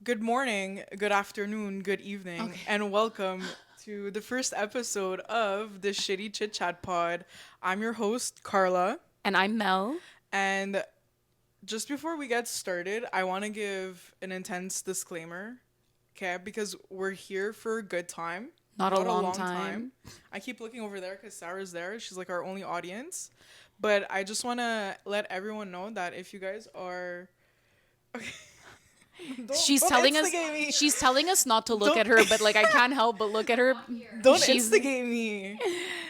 Good morning, good afternoon, good evening, Okay. and welcome to the first episode of the Shitty Chit Chat Pod. I'm your host, Carla, And I'm Mel. and just before we get started, I want to give an intense disclaimer, okay? Because we're here for a good time, Not a not a long long time. time. I keep looking over there because Sarah's there. She's like our only audience. But I just want to let everyone know that if you guys are. She's Don't telling us instigate me. she's telling us not to look Don't at her, but like I can't help but look at her. don't She's instigate me.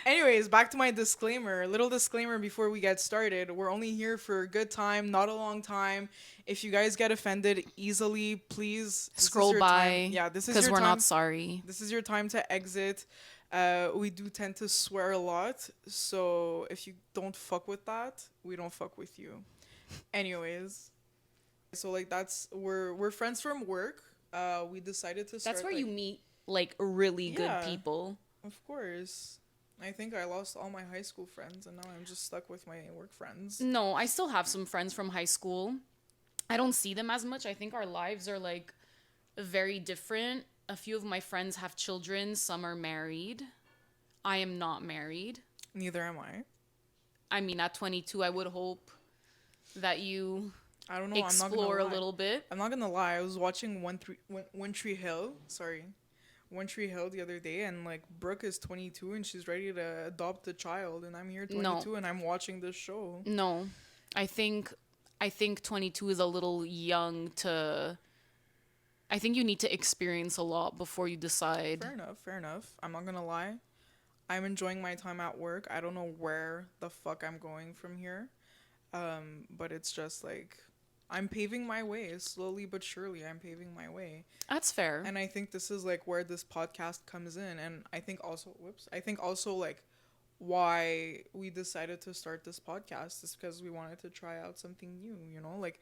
Anyways, back to my disclaimer. Little disclaimer before we get started. We're only here for a good time, not a long time. If you guys get offended easily, please, this is scroll your time. by Yeah, this is because your we're not time. sorry. This is your time to exit. We do tend to swear a lot, so if you don't fuck with that, we don't fuck with you. Anyways, so like we're friends from work. We decided to That's start where you like meet like really good yeah, people. of course. I think I lost all my high school friends and now I'm just stuck with my work friends. No, I still have some friends from high school. I don't see them as much. I think our lives are like very different. A few of my friends have children, some are married. I am not married. Neither am I. I mean, at 22, I would hope that you I don't know. I'm not gonna explore a lie. little bit. I'm not gonna lie. I was watching One Tree Hill. Sorry, One Tree Hill the other day, and like Brooke is 22 and she's ready to adopt a child, and I'm here No, 22 and I'm watching this show. no. I think I think 22 is a little young to I think you need to experience a lot before you decide. Fair enough. Fair enough. I'm not gonna lie. I'm enjoying my time at work. I don't know where the fuck I'm going from here. But it's just like I'm paving my way slowly but surely. I'm paving my way. That's fair. And I think this is like where this podcast comes in. And I think also, whoops, I think also like why we decided to start this podcast is because we wanted to try out something new, you know? Like,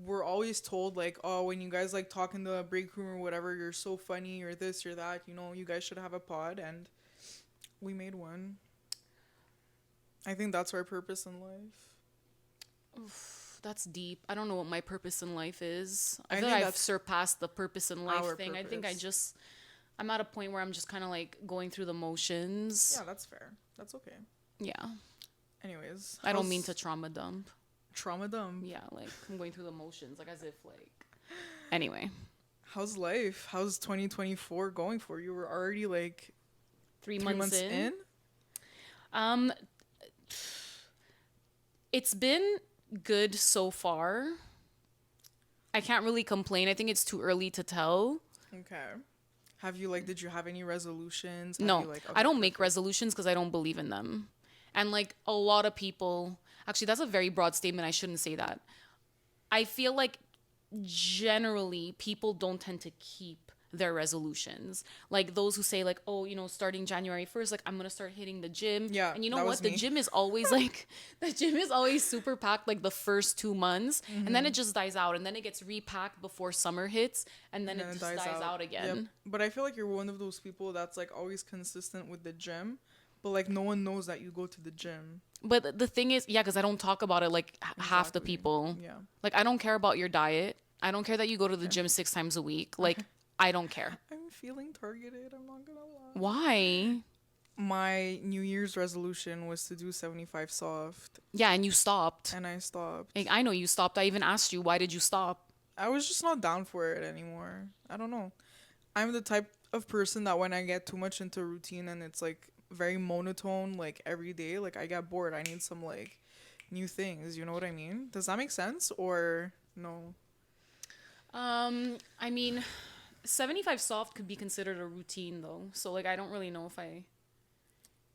we're always told, like, oh, when you guys like talk in the break room or whatever, you're so funny or this or that, you know, you guys should have a pod. And we made one. I think that's our purpose in life. Oof, that's deep. I don't know what my purpose in life is. I I feel think like I've that's surpassed the purpose in life our thing. I think purpose. I'm at a point where I'm just kind of like going through the motions. Yeah, that's fair. That's okay. Yeah. Anyways, I don't mean to how's trauma dump. trauma dump? Yeah, like I'm going through the motions, like as if like. Anyway, How's life? How's 2024 going for you? We're already like three three months months in. in. Um, it's been good so far. I can't really complain. I think it's too early to tell. Okay. Have you like? Did you have any resolutions? Have you No, like? I Okay, don't make perfect. resolutions because I don't believe in them. And like a lot of people, actually, that's a very broad statement. I shouldn't say that. I feel like generally people don't tend to keep their resolutions. Like those who say like, "Oh, starting January 1st, like I'm going to start hitting the gym." Yeah, And you know that what? was The me. gym is always like the gym is always super packed like the first 2 months, and then Mm-hmm. it just dies out and then it gets repacked before summer hits and then And it then it just dies dies out. out Yep. again. But I feel like you're one of those people that's like always consistent with the gym, but like no one knows that you go to the gym. But the thing is, yeah, because I don't talk about it like half the Exactly. people. Yeah. Like, I don't care about your diet. I don't care that you go to the Okay. gym 6 times a week. Like, I don't care. I'm feeling targeted. I'm not gonna lie. Why? My New Year's resolution was to do 75 soft, Yeah, and you stopped. and I stopped. Like, I know you stopped. I even asked you, why did you stop? I was just not down for it anymore. I don't know. I'm the type of person that when I get too much into routine and it's like very monotone, like every day, like I get bored. I need some like new things. You know what I mean? Does that make sense or no? I mean, 75 soft could be considered a routine, though. So, like, I don't really know if I.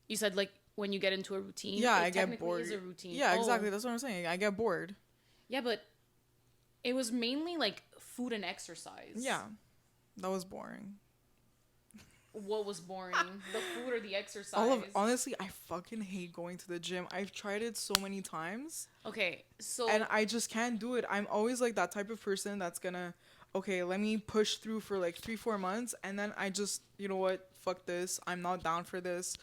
You said, like, when you get into a routine, Yeah, I it get technically bored. is a routine. Yeah, Oh, exactly. That's what I'm saying. I get bored. yeah, but it was mainly like food and exercise. Yeah, that was boring. What was boring? The food or the All of exercise? honestly, I fucking hate going to the gym. I've tried it so many times Okay, and so I just can't do it. I'm always like that type of person that's gonna, okay, let me push through for like 3, 4 months, and then I just, you know what, fuck this. I'm not down for this.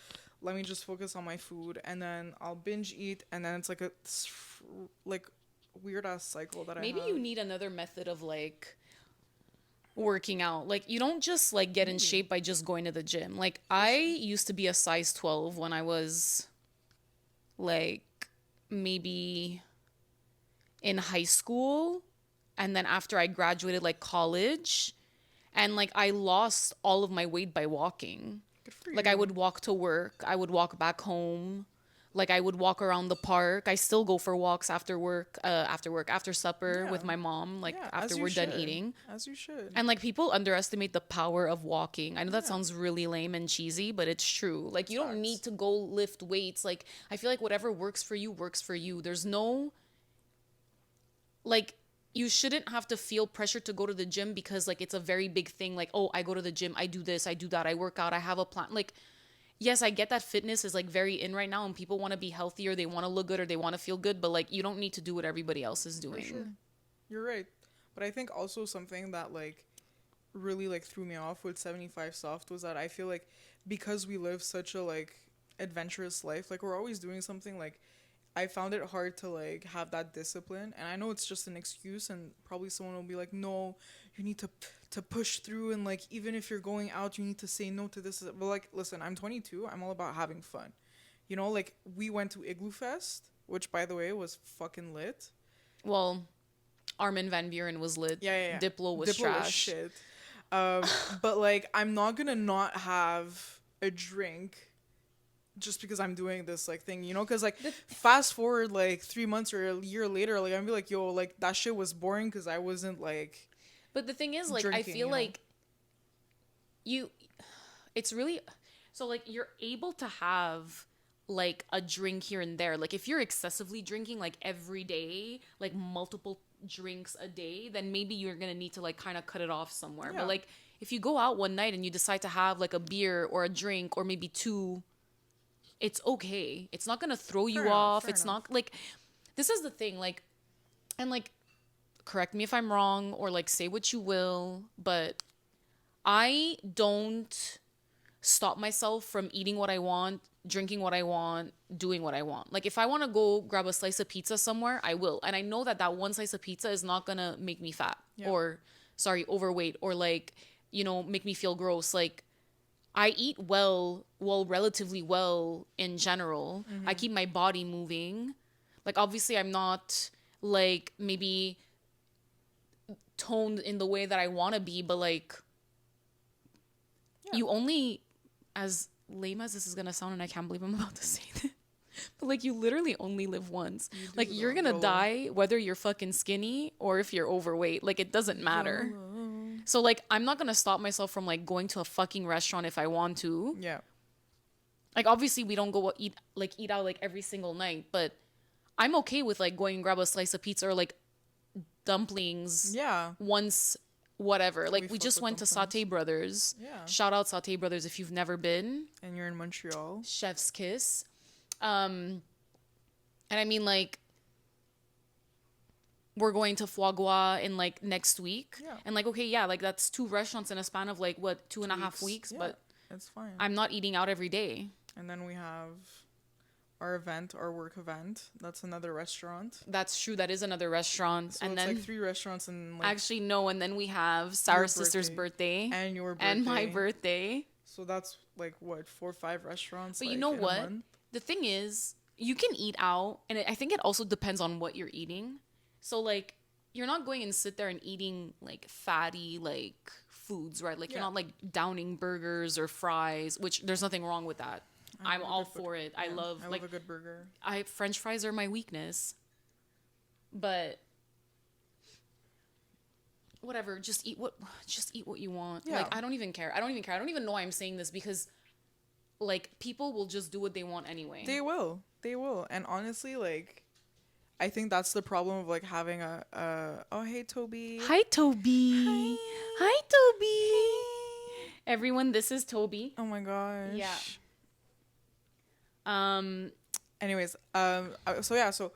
Let me just focus on my food, and then I'll binge eat, and then it's like like weird ass cycle that I maybe you have. need another method of like working out. Like you don't just like get in Maybe. shape by just going to the gym. Like For I sure. used to be a size 12 when I was like maybe in high school, and then after I graduated like college, and like I lost all of my weight by walking. Good for Like I you. would walk to work, I would walk back home. Like I would walk around the park. I still go for walks after supper Yeah. with my mom, like Yeah, after as you we're done should. eating. As you should. And like people underestimate the power of walking. I know that Yeah. sounds really lame and cheesy, but it's true. Like It's you don't need facts. to go lift weights. Like I feel like whatever works for you works for you. There's no like you shouldn't have to feel pressure to go to the gym because like it's a very big thing. Like, oh, I go to the gym, I do this, I do that, I work out, I have a plan. Like yes, I get that fitness is like very in right now and people want to be healthier, they want to look good or they want to feel good, but like you don't need to do what everybody else is For sure. doing. You're right. But I think also something that like really like threw me off with 75 soft was that I feel like because we live such a like adventurous life, like we're always doing something, like I found it hard to like have that discipline. And I know it's just an excuse and probably someone will be like, "No, you need to push through and like even if you're going out, you need to say no to this." But like listen, I'm 22. I'm all about having fun. You know, like we went to Igloo Fest, which by the way was fucking lit. Well, Armin van Buren was lit. Yeah, yeah, yeah. Diplo was Diplo was trash. shit. But like I'm not gonna not have a drink just because I'm doing this like thing, you know? Because like fast forward like 3 months or a year later, like I'm gonna be like, yo, like that shit was boring because I wasn't like But the thing is, like, I drinking, feel you know? like you, it's really, so like you're able to have like a drink here and there. Like if you're excessively drinking like every day, like multiple drinks a day, then maybe you're gonna need to like kind of cut it off somewhere. But Yeah, like if you go out one night and you decide to have like a beer or a drink or maybe two, it's okay. It's not gonna throw fair you enough, off. fair It's enough. not like, this is the thing, like, and like correct me if I'm wrong or like say what you will, but I don't stop myself from eating what I want, drinking what I want, doing what I want. Like if I want to go grab a slice of pizza somewhere, I will. And I know that that one slice of pizza is not going to make me fat Yeah, or sorry, overweight or like, you know, make me feel gross. Like I eat well, relatively well in general. I keep my body moving. Like obviously I'm not like maybe toned in the way that I want to be, but like yeah. you only, as lame as this is gonna sound, and I can't believe I'm about to say this, but like you literally only live once. You do Like you're though, gonna YOLO. die whether you're fucking skinny or if you're overweight. Like it doesn't matter. YOLO. So like I'm not gonna stop myself from like going to a fucking restaurant if I want to. Yeah, Like obviously we don't go eat out like every single night, but I'm okay with like going and grab a slice of pizza or like dumplings yeah. once whatever. Like we fuck just with went to dumplings. Satay Brothers. Yeah. Shout out Satay Brothers if you've never been. And you're in Montreal. Chef's kiss. And I mean like we're going to Foie Gras in like next week. Yeah. And like okay, yeah, like that's two restaurants in a span of like what, 2.5 weeks, Yeah, but it's fine. I'm not eating out every day. And then we have our event, our work event. That's another restaurant. That's true. That is another restaurant. So and it's then like 3 restaurants and like actually no, and then we have Sarah's sister's birthday and your birthday and my birthday. So that's like what 4 or 5 restaurants. But like, you know in a what? month? The thing is, you can eat out, and I think it also depends on what you're eating. So like, you're not going and sit there and eating like fatty like foods, right? Like you're Yeah. not like downing burgers or fries, which there's nothing wrong with that. I I'm love a all good bur- for it. yeah, I love I like love a good burger. French fries are my weakness. But whatever, just eat what you want. Yeah. Like I don't even care. I don't even know why I'm saying this because like people will just do what they want anyway. They will. They will. And honestly, like I think that's the problem of like having a oh hey Toby. Hi Toby. Hi Toby. Everyone, this is Toby. Oh my gosh. Yeah. Anyways, so yeah, so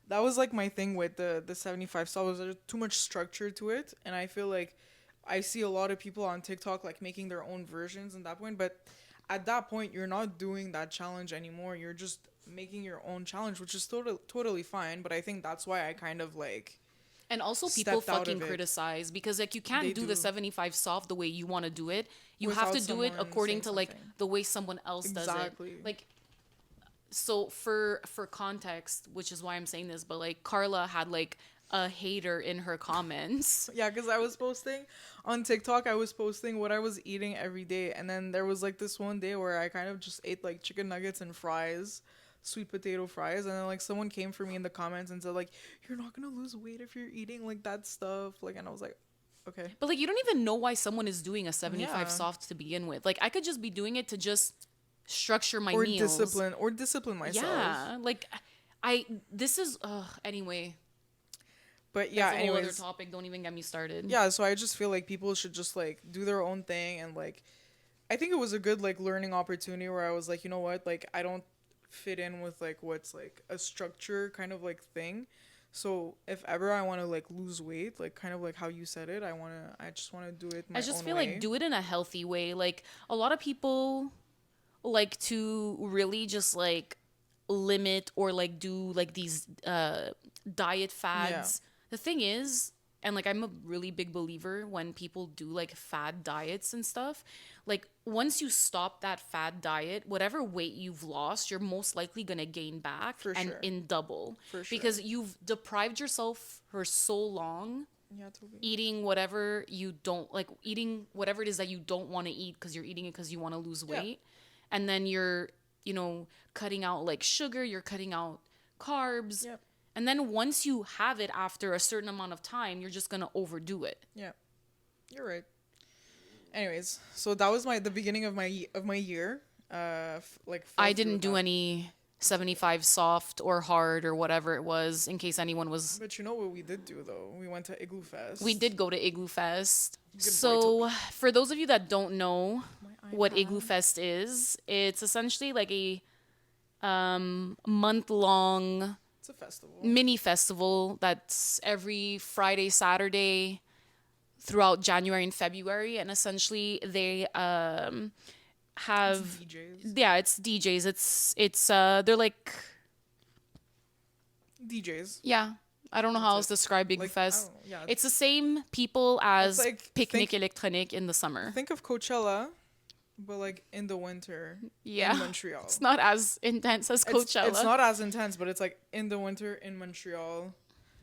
that was like my thing with the 75 songs. There's too much structure to it, and I feel like I see a lot of people on TikTok like making their own versions at that point, but at that point you're not doing that challenge anymore. You're just making your own challenge, which is totally fine, but I think that's why I kind of like And also people stepped out fucking of it. criticize because like you can't They do the do 75 soft the way you want to do it. You have without to do it someone according saying to like something. the way someone else does it. Exactly. Like so for context, which is why I'm saying this, but like Carla had like a hater in her comments. Yeah, because I was posting on TikTok, I was posting what I was eating every day. And then there was like this one day where I kind of just ate like chicken nuggets and fries, sweet potato fries. And then like someone came for me in the comments and said, like, you're not going to lose weight if you're eating like that stuff. Like, and I was like, okay. But like you don't even know why someone is doing a 75 Yeah. soft to begin with. Like I could just be doing it to just structure my Or meals. discipline myself. Yeah, like I this is anyway. But yeah, That's a whole other anyways. topic. Don't even get me started. Yeah, so I just feel like people should just like do their own thing. And like I think it was a good like learning opportunity where I was like, you know what, like I don't fit in with like what's like a structure kind of like thing. So if ever I want to like lose weight, like kind of like how you said it, I just want to do it my I just own feel way. like do it in a healthy way. Like a lot of people like to really just like limit or like do like these diet fads. The thing is, and like I'm a really big believer when people do like fad diets and stuff, like once you stop that fad diet, whatever weight you've lost, you're most likely going to gain back For and sure. in double. For sure. Because you've deprived yourself for so long Yeah, totally. eating whatever you don't like, eating whatever it is that you don't want to eat because you're eating it because you want to lose Yeah. weight. And then you're, you know, cutting out like sugar, you're cutting out carbs. Yep. And then once you have it after a certain amount of time, you're just going to overdo it. Yeah. You're right. Anyways, so that was the beginning of my year. Like I fell through didn't do that. any 75 soft or hard or whatever it was in case anyone was. But you know what we did do though? We went to Igloo Fest. We did go to Igloo Fest. boy, So, for those of you that don't know My what iPad. Igloo Fest is, it's essentially like a month long It's a festival. mini festival that's every Friday, Saturday throughout January and February. And essentially, they have. It's DJs. Yeah, it's DJs. They're like. DJs. Yeah. I don't know how else to describe Igloo Like, Fest. I don't know, yeah. It's the same people as like, Picnic Electronique in the summer. Think of Coachella, but like in the winter. Yeah. In Montreal. It's not as intense as Coachella. It's not as intense, but it's like in the winter in Montreal.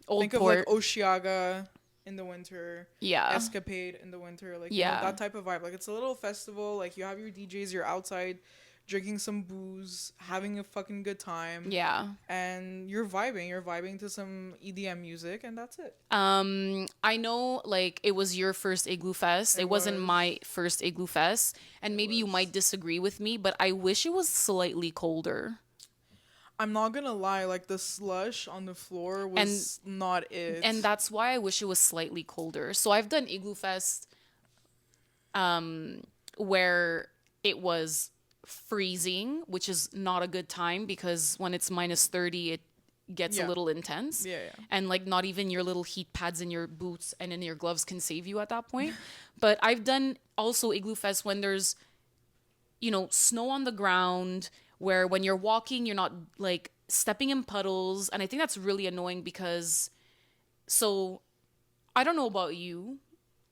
Old Think Port. of like Oshiaga in the winter. Yeah. Escapade in the winter. Like, Yeah. that type of vibe. Like, it's a little festival. Like, you have your DJs, you're outside drinking some booze, having a fucking good time. Yeah. And you're vibing. You're vibing to some EDM music, and that's it. I know like it was your first Igloo Fest. It wasn't was. my first Igloo Fest. And maybe you might disagree with me, but I wish it was slightly colder. I'm not gonna lie, like the slush on the floor was not it. And that's why I wish it was slightly colder. So I've done Igloo Fest where it was freezing, which is not a good time because when it's minus 30, it gets a Yeah. little intense. Yeah, yeah. And like not even your little heat pads in your boots and in your gloves can save you at that point. But I've done also Igloo Fest when there's, you know, snow on the ground where when you're walking, you're not like stepping in puddles. And I think that's really annoying because, so I don't know about you,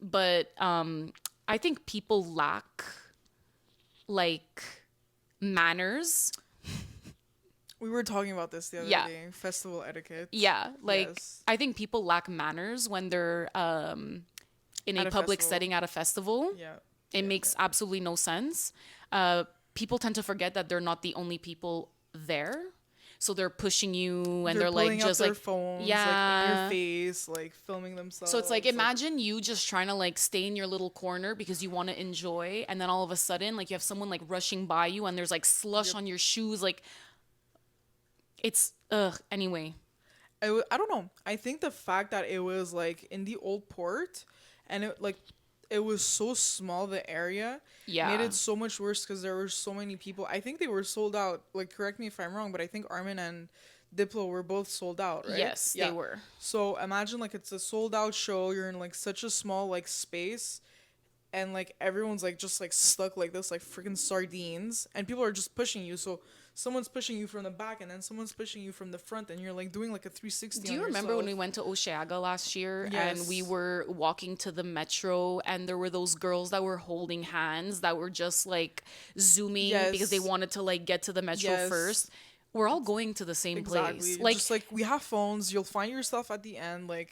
but I think people lack like manners. We were talking about this the other Yeah. day. Festival etiquette. Yeah, like Yes. I think people lack manners when they're in At a a public festival. setting at a festival. Yeah. It makes absolutely no sense. People tend to forget that they're not the only people there. So they're pushing you and they're like pulling out just their like phones, like in yeah. your face, like filming themselves. So it's like imagine you just trying to like stay in your little corner because you want to enjoy, and then all of a sudden like you have someone like rushing by you and there's like slush on your shoes, like it's anyway. I don't know. I think the fact that it was like in the old port, and it was so small, the area Yeah. made it so much worse because there were so many people. I think they were sold out. Like, correct me if I'm wrong, but I think Armin and Diplo were both sold out, right? Yes, they were. So imagine like it's a sold out show. You're in like such a small like space, and like everyone's like just like stuck like this, like freaking sardines, and people are just pushing you. So someone's pushing you from the back, and then someone's pushing you from the front, and you're like doing like a 360. Do you remember when we went to Osheaga last year and we Yes. were walking to the metro and there were those girls that were holding hands that were just like zooming because they Yes. wanted to like get to the metro Yes. first? We're all going to the same Exactly. place. Like Just like we have phones, you'll find your stuff at the end. like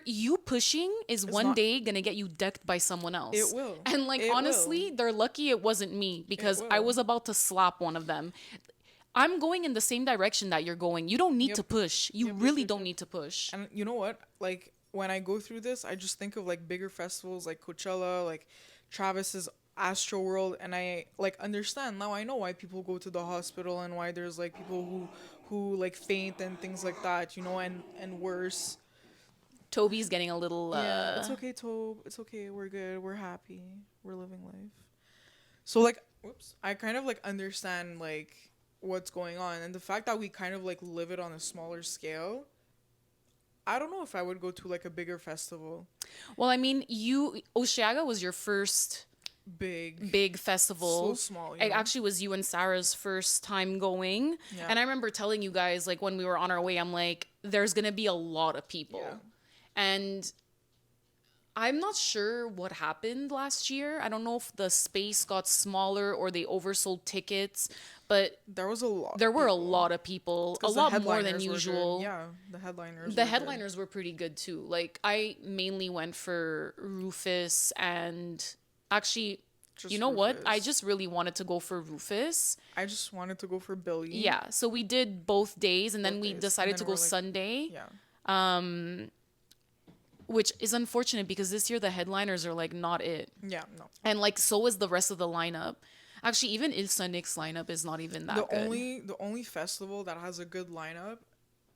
you pushing is one not- day gonna get you decked by someone else. It will. And like It honestly, will. they're lucky it wasn't me because I will. was about to slap one of them. I'm going in the same direction that you're going. You don't need Yep. to push. You Yep, yep, really yep, don't yep. need to push. And you know what? Like when I go through this, I just think of like bigger festivals like Coachella, like Travis's Astro World, and I like understand now. I know why people go to the hospital and why there's like people who like faint and things like that, you know, and worse. Toby's getting a little Yeah, it's okay, Tobe. It's okay. We're good. We're happy. We're living life. So like, whoops. I kind of like understand like what's going on, and the fact that we kind of like live it on a smaller scale. I don't know if I would go to like a bigger festival. Well, I mean, Osheaga was your first big festival. So small. It actually was you and Sarah's first time going. Yeah. And I remember telling you guys, like, when we were on our way, I'm like, there's going to be a lot of people. Yeah. And I'm not sure what happened last year. I don't know if the space got smaller or they oversold tickets, but there was a lot. there were a lot of people, a 'Cause the lot more than headliners were good. usual. Yeah, the headliners. The were good. headliners were pretty good too. Like I mainly went for Rufus and actually, Just you know what? I Rufus. just really wanted to go for Rufus. I just wanted to go for Billy. Yeah, so we did both days and then Both we days. And decided then to we're go like- Sunday, Yeah. which is unfortunate because this year the headliners are like not it. Yeah. No. And like so is the rest of the lineup. Actually, even Ilsanik's lineup is not even that The good. only festival that has a good lineup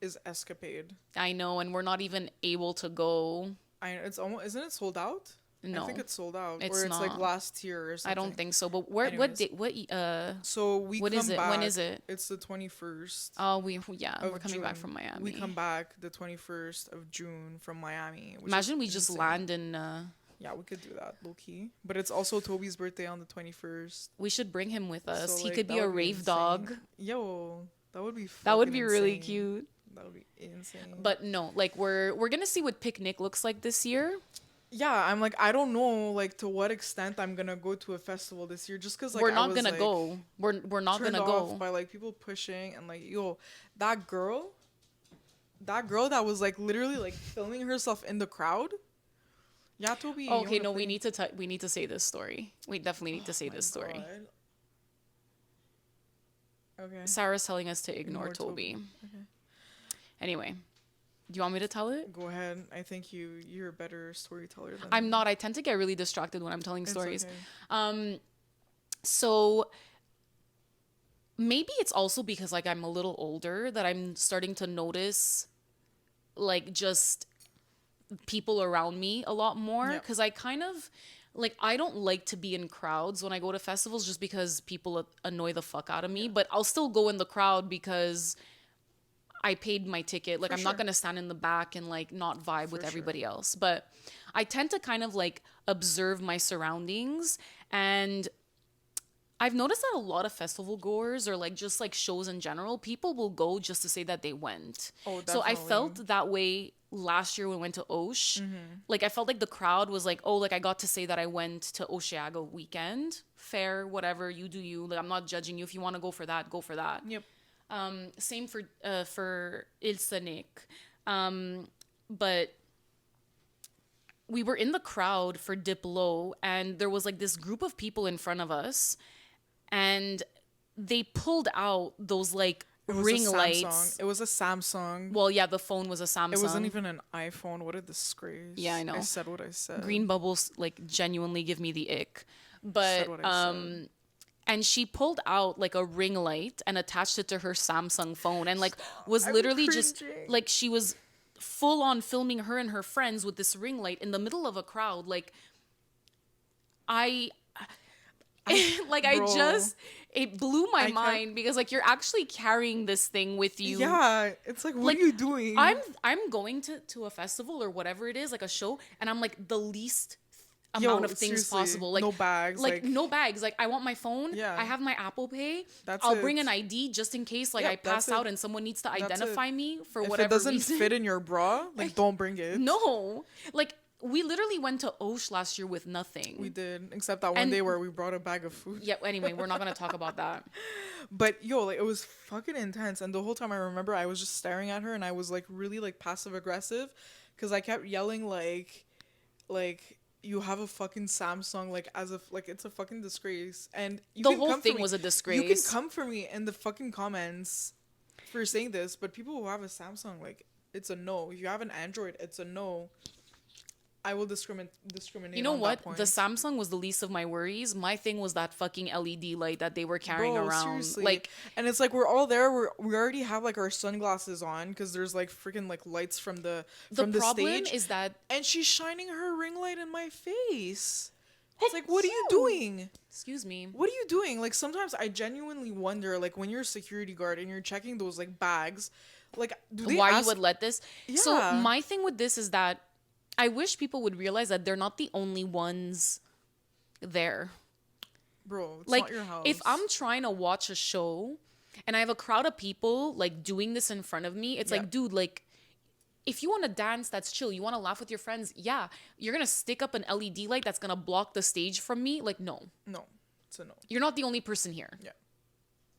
is Escapade. I know, and we're not even able to go. It's almost, isn't it sold out? No, I think it's sold out. it's or it's like not. last year or something. I don't think so. But what Anyways. day? So we What come is it? back. When is it? It's the 21st. Oh, we're of coming back June. from Miami. We come back the 21st of June from Miami. Which Imagine is we just insane. land in. Yeah, we could do that, low key. But it's also Toby's birthday on the 21st. We should bring him with us. So, He like, could be that a would rave insane. dog. Yo, that would be. That would fucking be really insane. cute. That would be insane. But no, like we're gonna see what picnic looks like this year. yeah, I'm like, I don't know, like to what extent I'm gonna go to a festival this year, just because like we're I not was, gonna like, go. We're not turned gonna off go. by like people pushing and like yo, that girl that was like literally like filming herself in the crowd. Yeah, Toby. you Okay, wanna no, we play- need to say this story. We definitely need to say My this story. God. Okay. Sarah's telling us to ignore Toby. Okay. Anyway, do you want me to tell it? Go ahead. I think you're a better storyteller than I'm me. not. I tend to get really distracted when I'm telling It's stories. okay. So maybe it's also because like I'm a little older that I'm starting to notice like just people around me a lot more Yeah. because I kind of like I don't like to be in crowds when I go to festivals just because people annoy the fuck out of me, but I'll still go in the crowd because I paid my ticket. Like For I'm sure. not going to stand in the back and like not vibe with sure. everybody else. But I tend to kind of like observe my surroundings, and I've noticed that a lot of festival goers or like just like shows in general, people will go just to say that they went. Oh, So I definitely. felt that way last year when we went to Osh. Like I felt like the crowd was like, oh, like I got to say that I went to Osheaga weekend. Fair, whatever, you do you. Like I'm not judging you. If you want to go for that, go for that. Yep. Same for Ilsanik. But we were in the crowd for Dip Low, and there was like this group of people in front of us, and they pulled out those like It was ring a lights. Samsung. It was a Samsung. Well, yeah, the phone was a Samsung. It wasn't even an iPhone. What a disgrace. Yeah, I know. I said what I said. Green bubbles like genuinely give me the ick. But Said what I said. and she pulled out like a ring light and attached it to her Samsung phone and like was I'm literally just cringing. like she was full on filming her and her friends with this ring light in the middle of a crowd. Like I like I Bro. just it blew my I kept- mind because like you're actually carrying this thing with you. Yeah, it's like, what Like, are you doing? I'm going to a festival or whatever it is, like a show, and I'm like the least amount of things seriously, possible. Like no bags, like no bags. Like I want my phone. Yeah. I have my Apple Pay. That's I'll it. bring an ID just in case like I Yep, that's pass out it. and someone needs to That's it. identify me for If it whatever doesn't reason. fit in your bra, like don't bring it. No. Like we literally went to Osh last year with nothing. We did, except that one And- day where we brought a bag of food. Yeah, anyway, we're not gonna talk about that. But yo, like it was fucking intense, and the whole time I remember I was just staring at her, and I was like really like passive aggressive, because I kept yelling like you have a fucking Samsung, like as if like it's a fucking disgrace, and you The can whole come for thing me- was a You can disgrace. come for me in the fucking comments for saying this, but people who have a Samsung, like it's a no. If you have an Android, it's a no. I will discriminate. You know on what? That point. The Samsung was the least of my worries. My thing was that fucking LED light that they were carrying Bro, around. seriously. Like, and it's like we're all there. We already have like our sunglasses on because there's like freaking like lights from the problem stage. is that, And she's shining her ring light in my face. It's like, what are you doing? excuse me. What are you doing? Like sometimes I genuinely wonder, like when you're a security guard and you're checking those like bags, like do they Why ask- you would let this? So Yeah. my thing with this is that I wish people would realize that they're not the only ones there. Bro, it's Like not your house. if I'm trying to watch a show and I have a crowd of people like doing this in front of me, it's Yeah. like, dude, like if you want to dance, that's chill. You want to laugh with your friends, yeah. You're gonna stick up an LED light that's gonna block the stage from me? Like, no. No, it's a no. You're not the only person here. Yeah.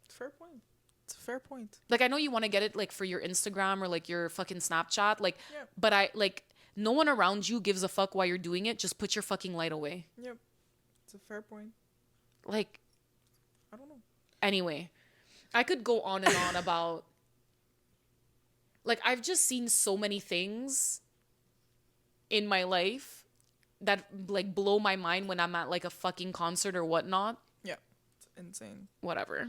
Fair point. It's a fair point. Like I know you want to get it like for your Instagram or like your fucking Snapchat, like Yeah. but I like no one around you gives a fuck why you're doing it. Just put your fucking light away. Yep. It's a fair point. Like I don't know. anyway, I could go on and on about like I've just seen so many things in my life that like blow my mind when I'm at like a fucking concert or whatnot. Yeah. It's insane. Whatever.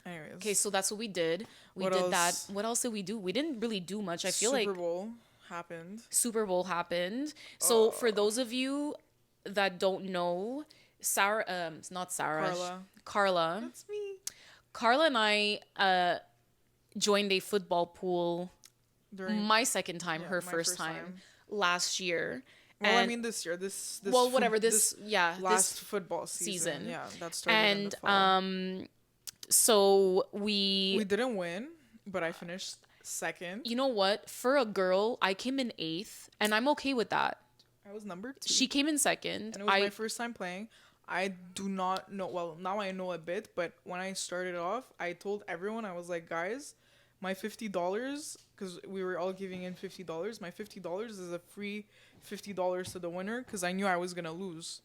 Anyways. Okay, so that's what we did. We What did else? that. What else did we do? We didn't really do much. I feel Super like Bowl happened. Super Bowl happened. So for those of you that don't know, Sarah, it's not Sarah, Carla. That's me. Carla and I joined a football pool. During My second time, Yeah, her my first first time, time. last year. well, I And- mean this year. This well, foot- whatever. This yeah, last this football season. Yeah, that started in and the fall. so We didn't win, but I finished second. you know what? For a girl, I came in 8th, and I'm okay with that. I was number 2. She came in 2nd. and it was my first time playing. I do not know. Well, now I know a bit, but when I started off, I told everyone, I was like, guys, my $50, because we were all giving in $50. My $50 is a free $50 to the winner, because I knew I was gonna lose.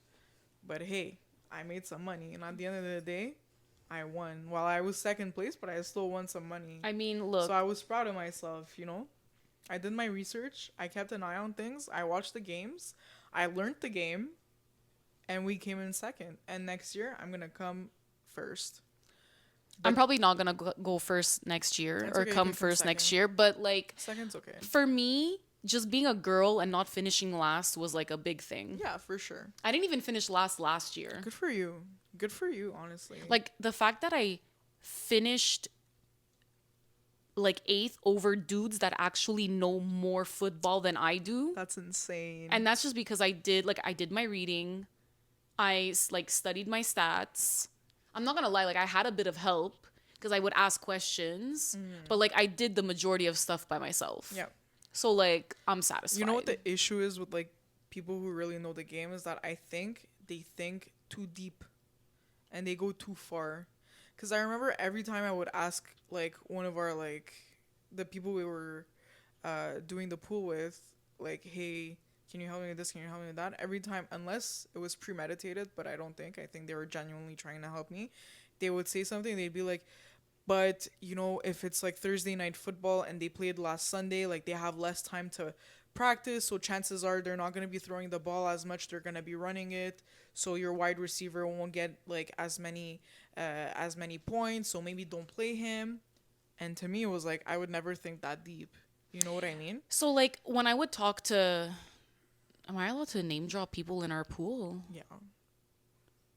But hey, I made some money, and at the end of the day, I won. Well, I was second place, but I still won some money. I mean, look, So I was proud of myself, you know? I did my research. I kept an eye on things. I watched the games. I learned the game. And we came in second. And next year, I'm going to come first. I'm probably not gonna go first next year It's or okay, you come can come first next second. year. But like Second's okay. for me, just being a girl and not finishing last was like a big thing. Yeah, for sure. I didn't even finish last year. Good for you. Good for you, honestly. Like the fact that I finished like 8th over dudes that actually know more football than I do. That's insane. And that's just because I did my reading. I like studied my stats. I'm not gonna lie, like I had a bit of help because I would ask questions, but like I did the majority of stuff by myself. yeah. So like I'm satisfied. You know what the issue is with like people who really know the game is that I think they think too deep and they go too far. Cause I remember every time I would ask like one of our like the people we were doing the pool with, like, hey, can you help me with this? Can you help me with that? Every time, unless it was premeditated, but I think they were genuinely trying to help me. They would say something. They'd be like, but, you know, if it's like Thursday night football and they played last Sunday, like they have less time to practice. So chances are they're not going to be throwing the ball as much. They're going to be running it. So your wide receiver won't get like as many points. So maybe don't play him. And to me, it was like, I would never think that deep. You know what I mean? So like when I would talk to, am I allowed to name drop people in our pool? Yeah.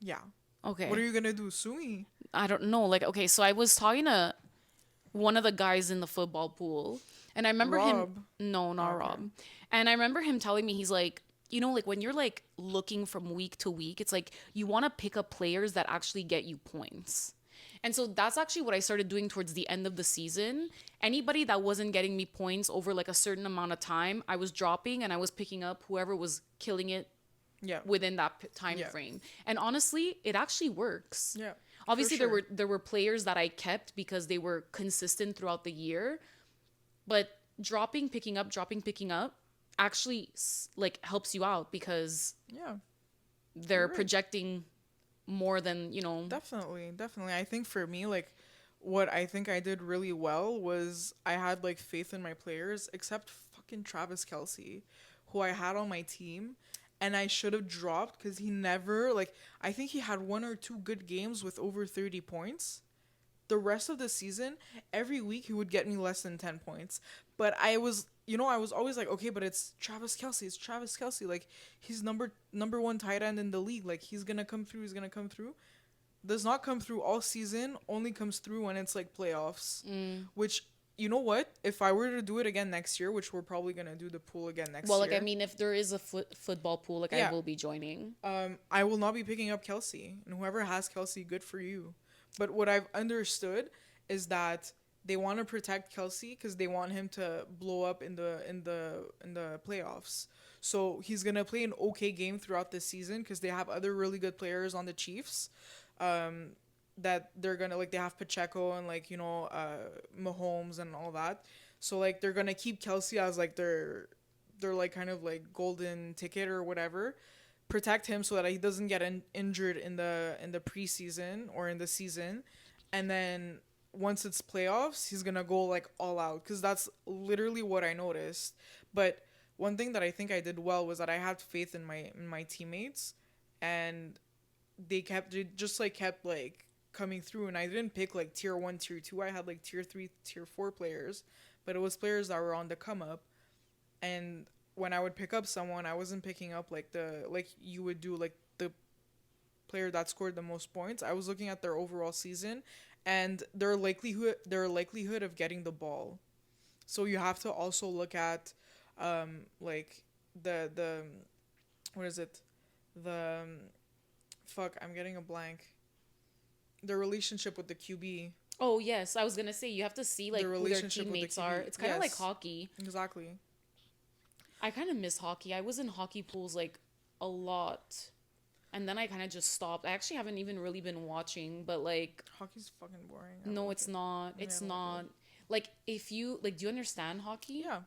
Yeah. Okay. What are you going to do? Sue me? I don't know. Like, okay, so I was talking to one of the guys in the football pool, and I remember him. Rob. No, not Okay. Rob. And I remember him telling me, he's like, you know, like when you're like looking from week to week, it's like you want to pick up players that actually get you points. And so that's actually what I started doing towards the end of the season. Anybody that wasn't getting me points over like a certain amount of time, I was dropping and I was picking up whoever was killing it Yeah. within that time Yeah. frame. And honestly, it actually works. Yeah. Obviously, For sure. there were players that I kept because they were consistent throughout the year, but dropping, picking up actually like helps you out because Yeah. they're You're right. projecting more than, you know. Definitely, definitely. I think for me, like, what I think I did really well was I had like faith in my players, except fucking Travis Kelsey, who I had on my team, and I should have dropped because he never like. I think he had one or two good games with over 30 points. The rest of the season, every week he would get me less than 10 points. But I was, I was always like, okay, but it's Travis Kelsey. It's Travis Kelsey. Like he's number one tight end in the league. Like he's gonna come through. He's gonna come through. Does not come through all season. Only comes through when it's like playoffs. Which, you know what? If I were to do it again next year, which we're probably gonna do the pool again next Well, year. like I mean, if there is a football pool, like Yeah. I will be joining. I will not be picking up Kelsey, and whoever has Kelsey, good for you. But what I've understood is that they want to protect Kelsey because they want him to blow up in the playoffs. So he's gonna play an okay game throughout the season because they have other really good players on the Chiefs. That they're gonna like they have Pacheco and like Mahomes and all that. So like they're gonna keep Kelsey as like their like kind of like golden ticket or whatever, protect him so that he doesn't get injured in the preseason or in the season, and then once it's playoffs he's gonna go like all out because that's literally what I noticed. But one thing that I think I did well was that I had faith in my teammates, and they just like kept like coming through, and I didn't pick like tier 1 tier 2. I had like tier 3 tier 4 players, but it was players that were on the come up. And when I would pick up someone, I wasn't picking up like you would do like the player that scored the most points. I was looking at their overall season and their likelihood of getting the ball. So you have to also look at like the what is it? The fuck, I'm getting a blank. The relationship with the QB. Oh yes, I was gonna say you have to see like The who their relationship with the teammates are. QB. It's kind of like Yes. hockey. Exactly. I kind of miss hockey. I was in hockey pools like a lot. And then I kind of just stopped. I actually haven't even really been watching, but like Hockey's fucking boring. I don't no, like it's it. not. Yeah, It's I don't like not. it. Like if you like do you understand hockey? Yeah, of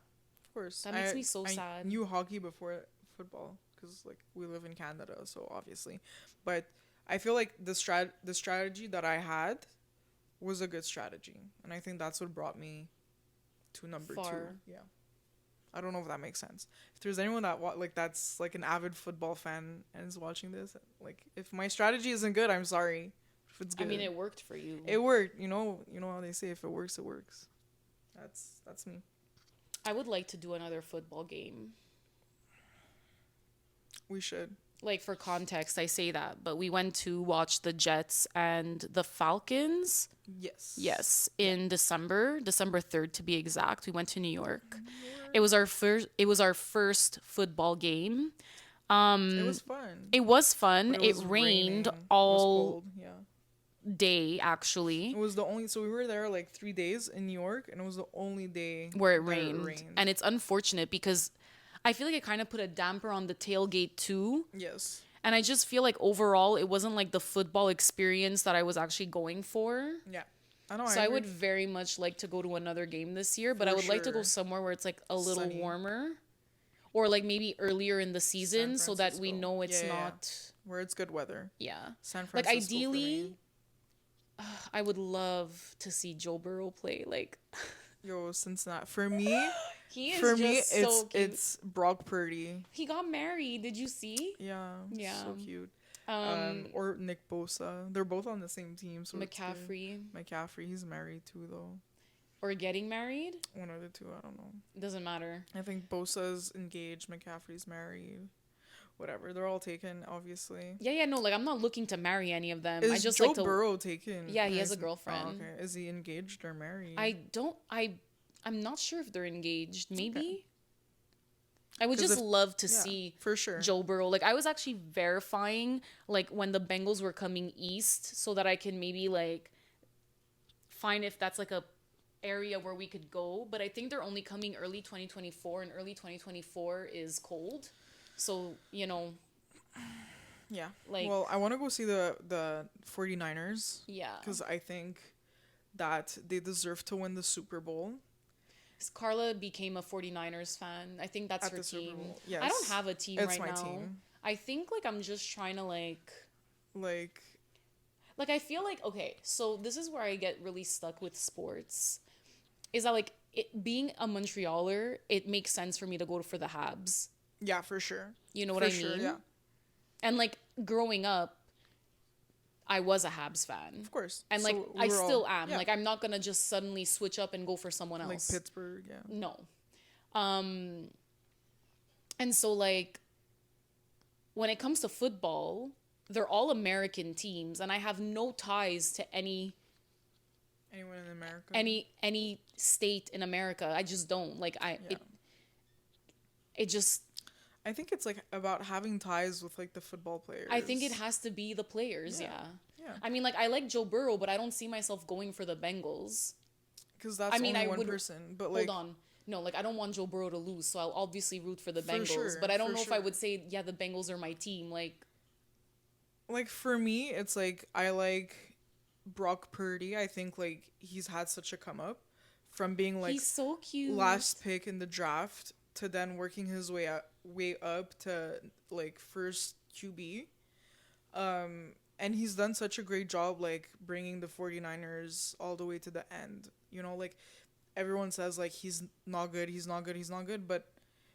course. That makes me so I sad. knew hockey before football because like we live in Canada, so obviously. But I feel like the strategy that I had was a good strategy, and I think that's what brought me to number Far. 2. Yeah. I don't know if that makes sense. If there's anyone that like that's like an avid football fan and is watching this, like if my strategy isn't good, I'm sorry. If it's good, I mean, it worked for you. it worked. You know how they say, if it works, it works. That's me. I would like to do another football game. We should. Like for context, I say that, but we went to watch the Jets and the Falcons. Yes. Yes, in December 3rd to be exact. We went to New York. It was our first football game. It was fun. It was fun. But It was rained raining. It was all cold. Yeah. day actually It was the only. So we were there like 3 days in New York, and it was the only day where it that rained. And it's unfortunate because I feel like it kind of put a damper on the tailgate too. Yes. And I just feel like overall it wasn't like the football experience that I was actually going for. Yeah. I know. So I would very much like to go to another game this year, but I For would like to go sure. somewhere where it's like a little Sunny. warmer, or like maybe earlier in the season so that we Francisco. know it's Yeah, yeah, yeah. not. Where it's good weather. Yeah. San Like Francisco. for ideally, me. I would love to see Joe Burrow play. Like Yo, Cincinnati. For me, he is for me, just so cute. it's Brock Purdy. He got married. Did you see? Yeah. Yeah. So cute. Um, Or Nick Bosa. They're both on the same team. So it's good. McCaffrey McCaffrey. He's married too, though. or getting married One of the two. I don't know. doesn't matter. I think Bosa's engaged. McCaffrey's married. Whatever. They're all taken, obviously. Yeah, no, like I'm not looking to marry any of them. Is I just Joe like to. Burrow taken? Yeah, he has a Is- girlfriend. Oh, okay. Is he engaged or married? I don't. I'm not sure if they're engaged. Maybe. I would 'Cause just if- love to yeah, see for sure. Joe Burrow. Like, I was actually verifying, like, when the Bengals were coming east so that I can maybe, like, find if that's, like, a area where we could go. But I think they're only coming early 2024, and early 2024 is cold. So, you know, Yeah. like, Well, I want to go see the 49ers yeah. because I think that they deserve to win the Super Bowl Carla became a 49ers fan. I think that's at her the Super team. Bowl. I don't Yes. have a team It's right my now. team. I think, like, I'm just trying to, Like, like, I feel like, okay, so this is where I get really stuck with sports. Is that, like, being a Montrealer, it makes sense for me to go for the Habs. yeah, for sure. You know what For I sure, mean? yeah. And, like, growing up, I was a Habs fan. Of course. And, like, So I we're all- still am. yeah. Like, I'm not gonna just suddenly switch up and go for someone Like else. Pittsburgh, yeah. No. And so, like, when it comes to football, they're all American teams, and I have no ties to any Anyone in America? any state in America. I just don't. Like, Yeah. it just, I think it's like about having ties with like the football players. I think it has to be the players, yeah. Yeah. I mean, like, I like Joe Burrow, but I don't see myself going for the Bengals. Because that's I mean, only I one would- person. But like, Hold on. No, like, I don't want Joe Burrow to lose, so I'll obviously root for the For Bengals. sure, But I don't for know if I sure. would say, yeah, the Bengals are my team. like for me, it's like I like Brock Purdy. I think like he's had such a come up from being like He's so cute. last pick in the draft to then working his way up to like first QB. And he's done such a great job like bringing the 49ers all the way to the end. You know, like everyone says like he's not good, he's not good, he's not good, but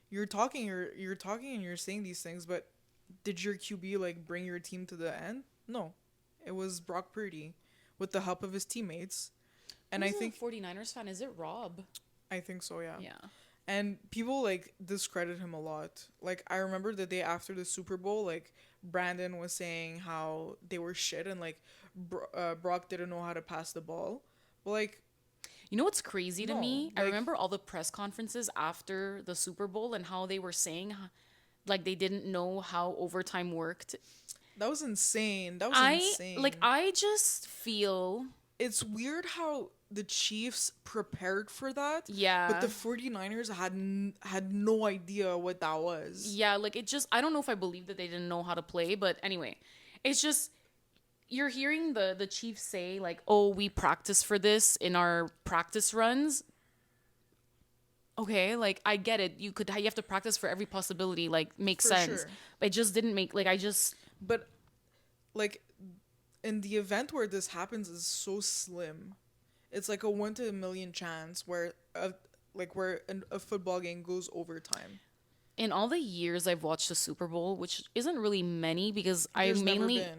you're talking and you're saying these things, but did your QB like bring your team to the end? No. It was Brock Purdy with the help of his teammates. And Who's I think a 49ers fan? Is it Rob? I think so, yeah. Yeah. And people like discredit him a lot. Like I remember the day after the Super Bowl, like Brandon was saying how they were shit and like Brock didn't know how to pass the ball. But like You know what's crazy to No, me? I like- remember all the press conferences after the Super Bowl and how they were saying, like, they didn't know how overtime worked. that was insane. That was insane. I just feel, It's weird how the Chiefs prepared for that. yeah. But the 49ers had no idea what that was. Yeah, like, it just, I don't know if I believe that they didn't know how to play, but anyway, it's just, you're hearing the Chiefs say, like, oh, we practice for this in our practice runs. Okay, like, I get it. You have to practice for every possibility, like, makes For sense. sure. But it just didn't make, like, But like in the event where this happens is so slim. It's like a 1 to a million chance where a football game goes overtime. in all the years I've watched the Super Bowl, which isn't really many because There's I mainly, never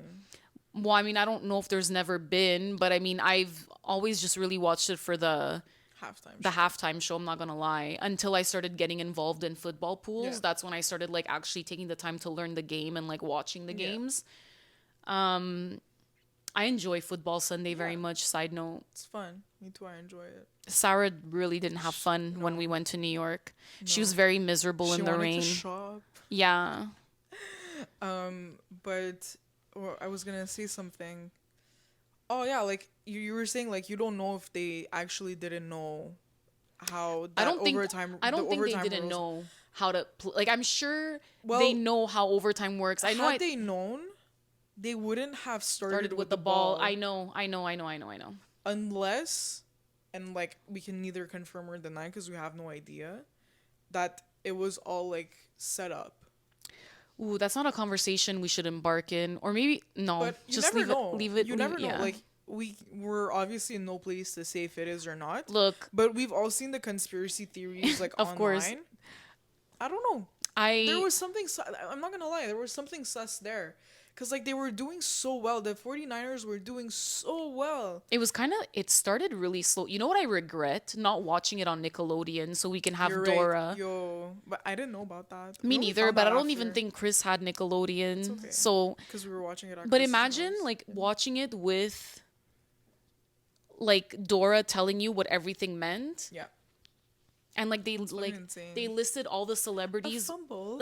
been. well, I mean, I don't know if there's never been, but I mean, I've always just really watched it for the Halftime. halftime show. I'm not gonna lie. Until I started getting involved in football pools, Yeah. that's when I started like actually taking the time to learn the game and like watching the Yeah. games. I enjoy football Sunday very Yeah. much. Side note, It's fun. Me too. I enjoy it. Sarah really didn't have fun when No. we went to New York. She No. was very miserable She in the wanted rain. to shop. Yeah. But I was gonna say something. Oh yeah, like you were saying, like you don't know if they actually didn't know how that I don't think overtime. I don't the think they overtime didn't rules- know how to like I'm sure Well, they know how overtime works. I know Had they known, they wouldn't have started with the ball. I know. Unless, and like we can neither confirm or deny because we have no idea that it was all like set up. Ooh, that's not a conversation we should embark in. Or maybe no, But you just never know. leave it. You never know. yeah. Like we're obviously in no place to say if it is or not. Look, But we've all seen the conspiracy theories like Of online. course. I don't know. I There was something I'm not going to lie. There was something sus there. Cuz like they were doing so well. The 49ers were doing so well. it was kind of it started really slow. You know what I regret? Not watching it on Nickelodeon so we can have You're right. Dora. Yo, but I didn't know about that. Me neither, but I don't even think Chris had Nickelodeon. okay. So, cuz we were watching it at but Chris's imagine house. like watching it with like Dora telling you what everything meant. Yeah. And like they It's fucking like insane. they listed all the A celebrities, fumble.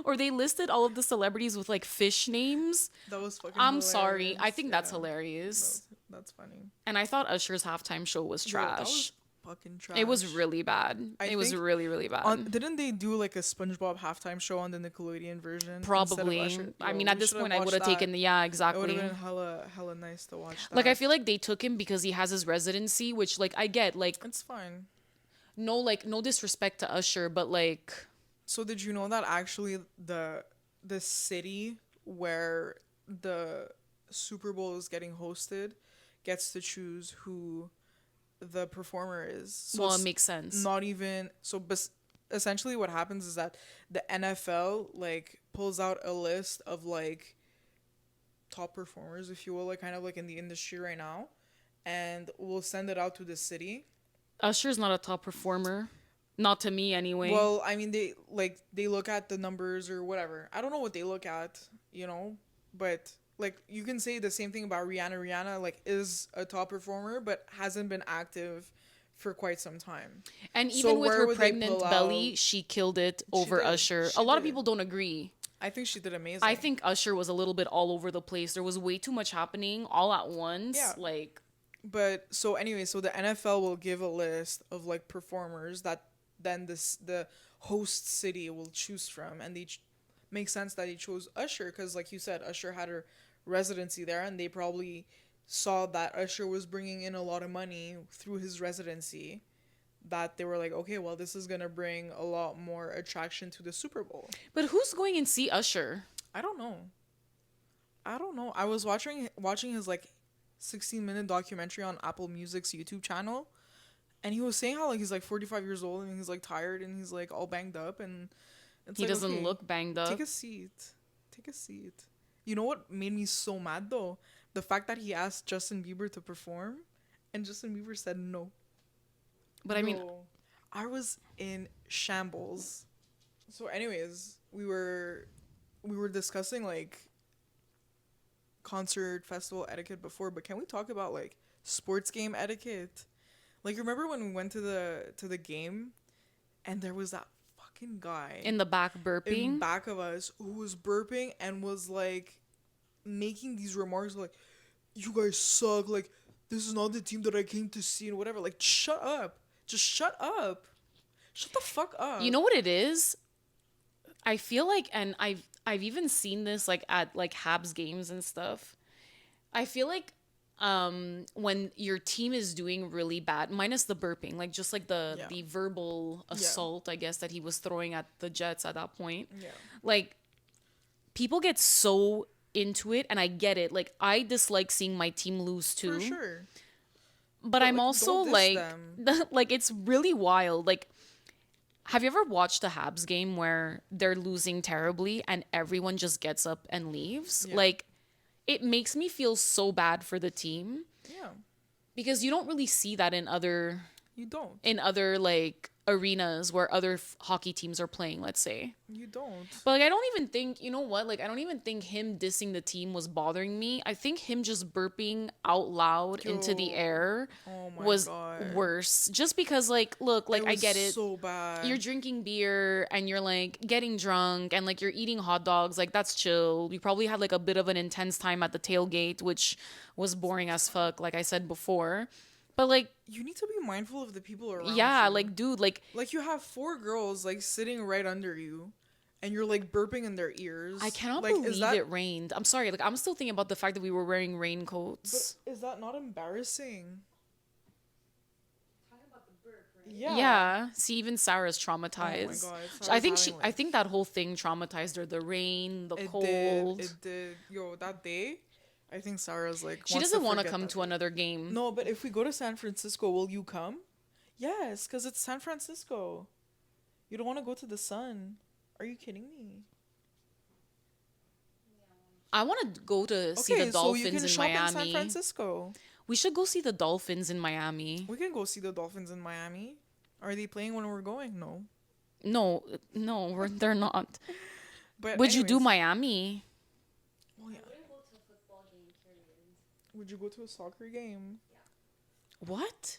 or they listed all of the celebrities with like fish names. That was fucking I'm sorry. I hilarious. think that's Yeah, hilarious. that's funny. And I thought Usher's halftime show was Yo, that was trash. fucking trash. It was really bad. I It was think really, really on bad. didn't they do like a SpongeBob halftime show on the Nickelodeon version instead of Probably. Usher? I Yo, mean, we at this should have point, I would watched have that. taken the, yeah, It would have exactly. been hella nice to watch that. Like, I feel like they took him because he has his residency, which, like, I get. Like, It's fine. no disrespect to Usher, but, like, So did you know that actually the city where the Super Bowl is getting hosted gets to choose who the performer is? So well, it it's makes sense. not even so. Essentially, what happens is that the NFL like pulls out a list of like top performers, if you will, like kind of like in the industry right now, and we'll send it out to the city. Usher's not a top performer. Not to me, anyway. Well, I mean, they look at the numbers or whatever. I don't know what they look at, you know, but like you can say the same thing about Rihanna. Rihanna like is a top performer, but hasn't been active for quite some time. And So even with where her would they pregnant pull belly, out- she killed it over did. Usher. She A lot of did. people don't agree. I think she did amazing. I think Usher was a little bit all over the place. There was way too much happening all at once. Yeah. Like, But so anyway, so the NFL will give a list of like performers that then the host city will choose from, and makes sense that they chose Usher because, like you said, Usher had her residency there, and they probably saw that Usher was bringing in a lot of money through his residency. That they were like, okay, well, this is gonna bring a lot more attraction to the Super Bowl. but who's going and see Usher? I don't know. I don't know. I was watching his like 16-minute documentary on Apple Music's YouTube channel, and he was saying how like he's like 45 years old and he's like tired and he's like all banged up, and it's He like, doesn't okay, look banged up. take a seat. Take a seat. You know what made me so mad though? The fact that he asked Justin Bieber to perform and Justin Bieber said no. But I mean, Yo, I was in shambles. So anyways, we were discussing like concert festival etiquette before, but can we talk about like sports game etiquette? Like remember when we went to the game and there was that fucking guy in the back in burping. back of us who was burping and was like making these remarks like, you guys suck, like this is not the team that I came to see and whatever. Like shut up. Just shut up. Shut the fuck up. You know what it is? I feel like, and I've even seen this like at like Habs games and stuff. I feel like when your team is doing really bad, minus the burping, like just like the Yeah. the verbal assault, I guess, that he was throwing at the Jets at that point. Yeah. Like people get so into it, and I get it. Like I dislike seeing my team lose too. For sure. But I'm like, also don't diss like, them. like it's really wild. Like, have you ever watched a Habs game where they're losing terribly and everyone just gets up and leaves? Yeah. Like, it makes me feel so bad for the team Yeah. because you don't really see that in other You don't. like arenas where other hockey teams are playing, let's say. You don't. But like I don't even think, you know what? Like I don't even think him dissing the team was bothering me. I think him just burping out loud into the Yo. air Oh my was God. worse. Just because like look, like It I was get it. so bad. You're drinking beer and you're like getting drunk and like you're eating hot dogs, like that's chill. You probably had like a bit of an intense time at the tailgate, which was boring as fuck, like I said before. But like You need to be mindful of the people around yeah, you. like dude, like Like you have 4 girls like sitting right under you and you're like burping in their ears. I cannot like, believe it rained. I'm sorry, like I'm still thinking about the fact that we were wearing raincoats. But is that not embarrassing? Yeah. See, even Sarah's Oh my traumatized. God. I think Sarah's having, I think that whole thing traumatized her. The rain, the it cold. did. It did. Yo, that day, I think Sarah's like She wants doesn't want to forget come that to day. another game. No, but if we go to San Francisco, will you come? Yes, because it's San Francisco. You don't want to go to the sun. Are you kidding me? I want to go to see the so you Dolphins can in shop in San Miami. Francisco. We should go see the Dolphins in Miami. We can go see the Dolphins in Miami. Are they playing when we're going? No. No, they're not. But Would you do anyways- Miami? Well, yeah. Would you go to a soccer game? What?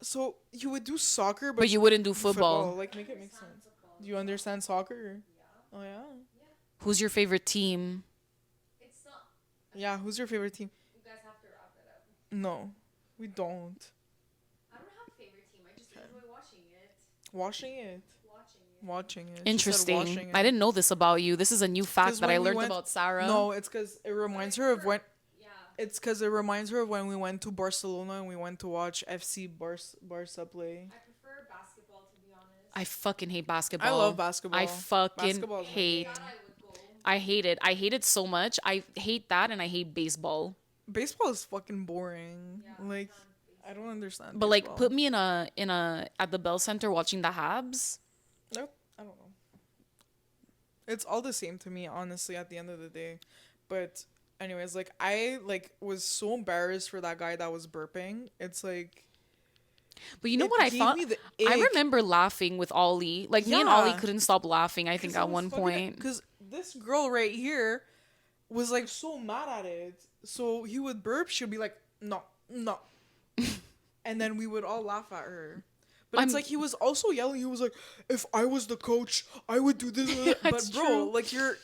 So you would do soccer, But but you you would wouldn't do do football. football. Like, make it make sense. Do you understand soccer? Oh yeah. Who's your favorite team? Yeah. Who's your favorite team? No, we don't. Watching it. Watching it. She said Interesting. watching I it. didn't know this about you. This is a new fact Because that I when we learned went, about Sarah. no, it's because it reminds her of when. It's because it reminds her of when we went to Barcelona and we went to watch FC Barca play. I fucking hate I basketball. love basketball. I fucking Basketball is my hate. game. I hate it. I hate it so much. I hate that and I hate baseball. Baseball is fucking boring. Like, I don't understand. But like baseball. put me in a at the Bell Center watching the Habs. Nope, I don't know. It's all the same to me, honestly, at the end of the day. But anyways, like I like was so embarrassed for that guy that was burping. It's like But you know it what I gave thought? me the I ick. remember laughing with Ollie. Like me and Ollie Yeah. couldn't stop laughing, I think, at one point. Because this girl right here was like so mad at it. So he would burp, she'd be like, no, no. And then we would all laugh at her. But it's I'm- like he was also yelling. He was like, if I was the coach, I would do this. But That's bro, true. like you're,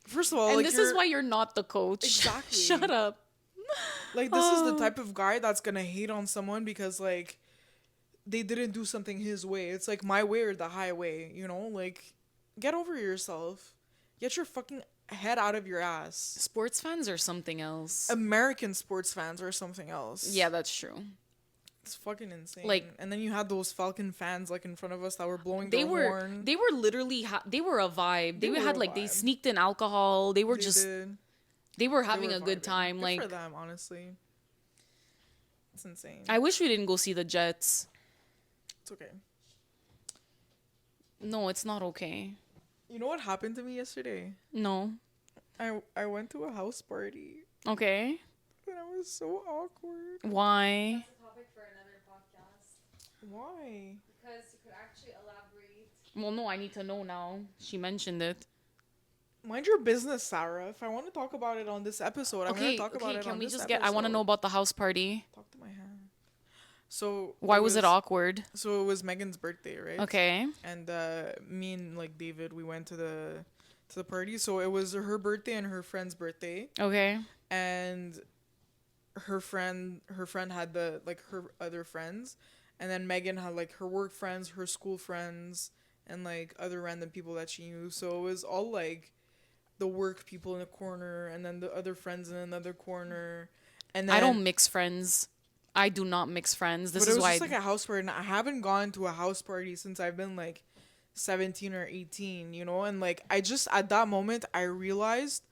first of all, And like this you're, is why you're not the coach. Exactly. Shut up. like this is the Oh. type of guy that's gonna hate on someone because like they didn't do something his way. It's like my way or the highway, you know? Like get over yourself. Get your fucking head out of your ass. Sports fans are something else. American sports fans or something else. Yeah, that's true. It's fucking insane. Like- and then you had those Falcon fans like in front of us that were blowing They their were horn. they were literally they were a vibe. They, They were had a like they vibe. sneaked in alcohol. They were They just did. they were They having were a good vibing. time. Good Like for them, honestly. It's insane. I wish we didn't go see the Jets. It's okay. No, it's not okay. You know what happened to me yesterday? No. I went to a house party Okay. and I was so awkward. Why? Topic for another podcast Why? because you could actually elaborate. Well, no, I need to know now. She mentioned it. Mind your business, Sarah. If I want to talk about it on this episode, I'm Okay, gonna talk about okay. it Can on we this just episode. get? I want to know about the house party. Talk to my hand. So Why was it awkward? So it was Megan's birthday, right? Okay. And me and like David, we went to the party. So it was her birthday and her friend's birthday, Okay. and her friend had the like her other friends, and then Megan had like her work friends, her school friends, and like other random people that she knew. So it was all like the work people in a corner, and then the other friends in another corner, and then I don't mix friends. I do not mix friends. This but it is was why. just like a house party, and I haven't gone to a house party since I've been like 17 or 18, you know? And like I just at that moment I realized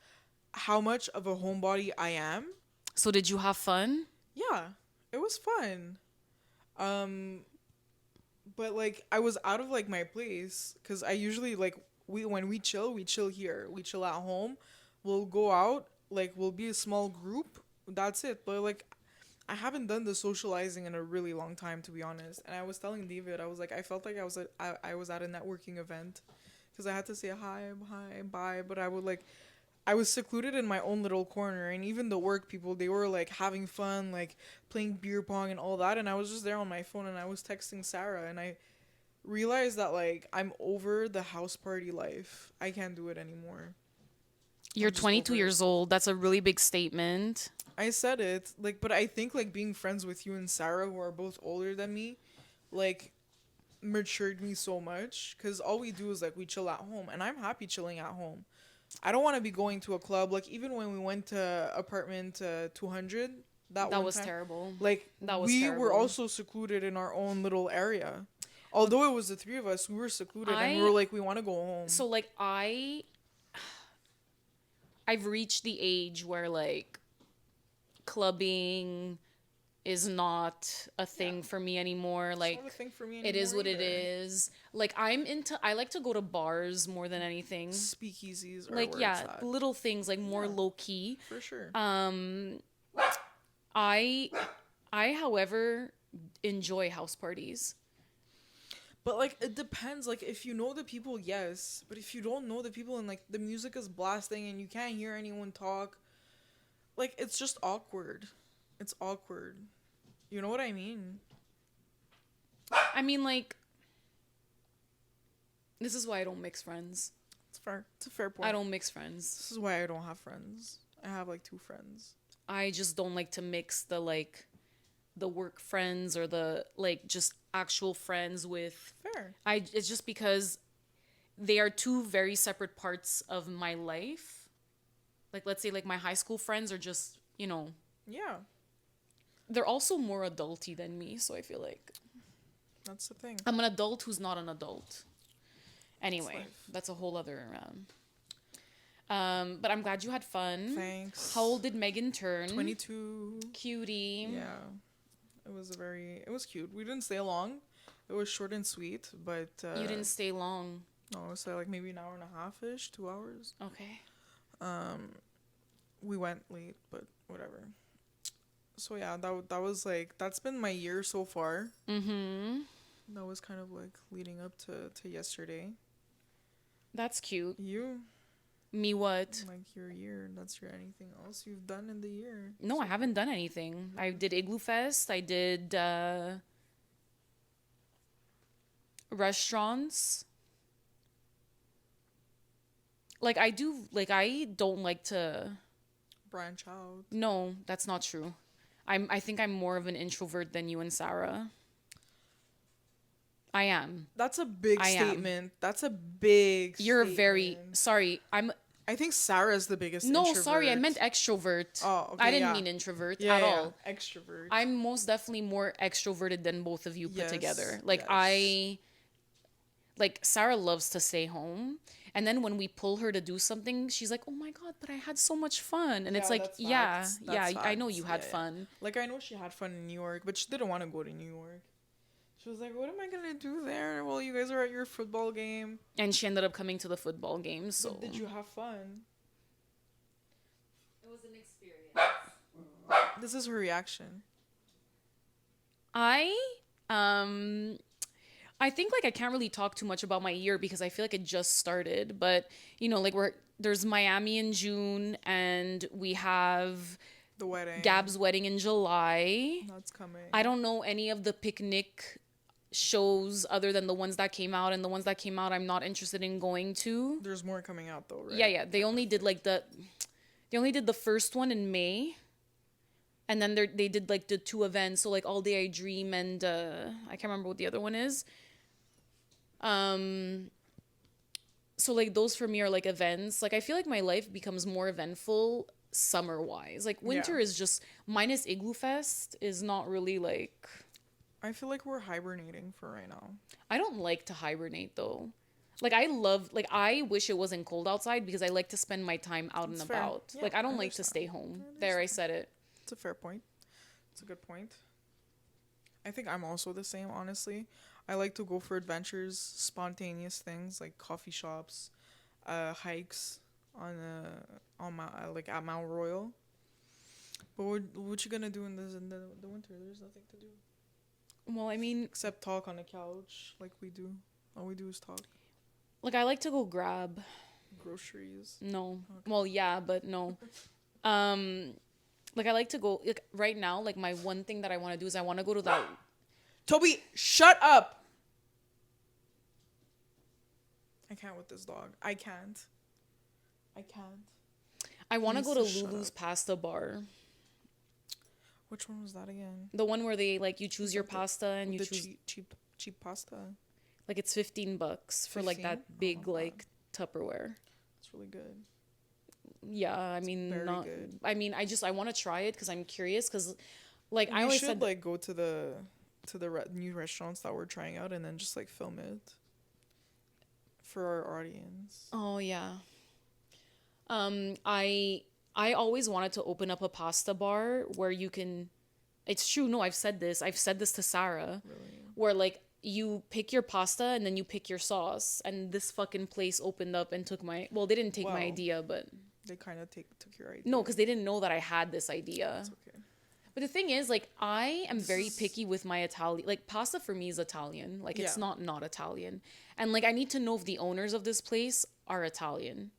how much of a homebody I am. So did you have fun? Yeah, it was fun. But like I was out of like my place cuz I usually like when we chill here. We chill at home. We'll go out, like we'll be a small group. That's it. But like I haven't done the socializing in a really long time, to be honest. And I was telling David, I was like, I felt like I was at a networking event because I had to say hi, bye. But I was secluded in my own little corner. And even the work people, they were like having fun, like playing beer pong and all that. And I was just there on my phone and I was texting Sarah. And I realized that like I'm over the house party life. I can't do it anymore. You're I'm just 22 over it. years old. That's a really big statement. I said it, like, but I think like being friends with you and Sarah, who are both older than me, like, matured me so much. Cause all we do is like we chill at home, and I'm happy chilling at home. I don't want to be going to a club. Like even when we went to apartment 200, that That one was time, terrible. like That was we were terrible. also secluded in our own little area. Although it was the three of us, we were secluded, and we I- were like, we want to go home. So like I've reached the age where like clubbing is not a thing for me anymore. It's Like not a thing for me it is anymore what it either. is. Like I like to go to bars more than anything. Speakeasies, are Like where yeah, it's at, little things like more Yeah. low key. for sure. I however enjoy house parties. But like it depends. Like if you know the people, yes. But if you don't know the people and like the music is blasting and you can't hear anyone talk, like it's just awkward. It's awkward. You know what I mean? I mean, like, this is why I don't mix friends. It's fair. It's a fair point. I don't mix friends. This is why I don't have friends. I have like 2 friends. I just don't like to mix the like the work friends or the like just actual friends with Fair. it's just because they are 2 very separate parts of my life. Like let's say like my high school friends are just, Yeah, they're also more adulty than me, so I feel like that's the thing. I'm an adult who's not an adult. Anyway, life. that's a whole other but I'm glad you had fun. Thanks. How old did Megan turn? 22. Cutie. Yeah. It was cute. We didn't stay long. It was short and sweet, but You didn't stay long. no, it was like maybe an hour and a half ish, 2 hours. Okay. We went late, but whatever. So yeah, that was like that's been my year so far. Mm-hmm. That was kind of like leading up to yesterday. That's cute. You Me what? like your year. That's your anything else you've done in the year? No, I haven't done anything. I did Igloo Fest. I did restaurants. Like I don't like to. Branch out. No, that's not true. I think I'm more of an introvert than you and Sarah. I am. That's a big I am. statement. That's a big. You're statement. very sorry. I think Sarah's the biggest. No, introvert. sorry. I meant extrovert. Oh, okay. I didn't yeah. mean introvert Yeah, at yeah, all. Extrovert. I'm most definitely more extroverted than both of you put Yes, together. Like yes. like Sarah loves to stay home, and then when we pull her to do something, she's like, "Oh my god, but I had so much fun." And it's Yeah, like, that's yeah, facts. yeah, That's I know facts. you had Yeah, yeah. fun. Like I know she had fun in New York, but she didn't want to go to New York. She was like, "What am I gonna do there? Well, you guys are at your football game. And she ended up coming to the football game. So But did you have fun?" It was an experience. This is her reaction. I think like I can't really talk too much about my year because I feel like it just started. But like there's Miami in June and we have The wedding. Gab's wedding in July. That's coming. I don't know any of the picnic shows other than the ones that came out, and the ones that came out I'm not interested in going to. There's more coming out though, right? Yeah. They only did the first one in May. And then they did like the 2 events, so like All Day I Dream and I can't remember what the other one is. So like those for me are like events. Like I feel like my life becomes more eventful summer wise. Like winter Yeah. is just minus Igloo Fest is not really like. I feel like we're hibernating for right now. I don't like to hibernate though. Like I wish it wasn't cold outside because I like to spend my time out That's and fair. about. Yeah, like I don't I like to understand. stay home. I There, I said it. It's a fair point. It's a good point. I think I'm also the same, honestly. I like to go for adventures, spontaneous things like coffee shops, hikes on like at Mount Royal. But what you gonna do in the winter? There's nothing to do Well, I mean, except talk on the couch like we do. All we do is talk. like I like to go grab. Groceries. No. Okay. Well, yeah, but no. Like I like to go like right now, like my one thing that I want to do is I want to go to that. Toby, shut up! I can't with this dog. I can't. I want to Needs go to to shut Lulu's up. pasta bar. Which one was that again? The one where they like you choose your With the- pasta and you the choose cheap pasta. like it's $15 for like 15? that big Oh, God. like Tupperware. It's really good. Yeah, I mean very not. good. I mean I want to try it because I'm curious because like I We always should said like go to the new restaurants that we're trying out and then just like film it for our audience. oh yeah. I always wanted to open up a pasta bar where you can. It's true. No, I've said this. I've said this to Sarah. Really. Where like you pick your pasta and then you pick your sauce, and this fucking place opened up and took my. Well, they didn't take my Wow. idea, but They kind of took your idea. no, because they didn't know that I had this idea. It's okay. But the thing is, like, I am very is- picky with my Italian. Like, pasta for me is Italian. Like, it's Yeah. not Italian. And like, I need to know if the owners of this place are Italian.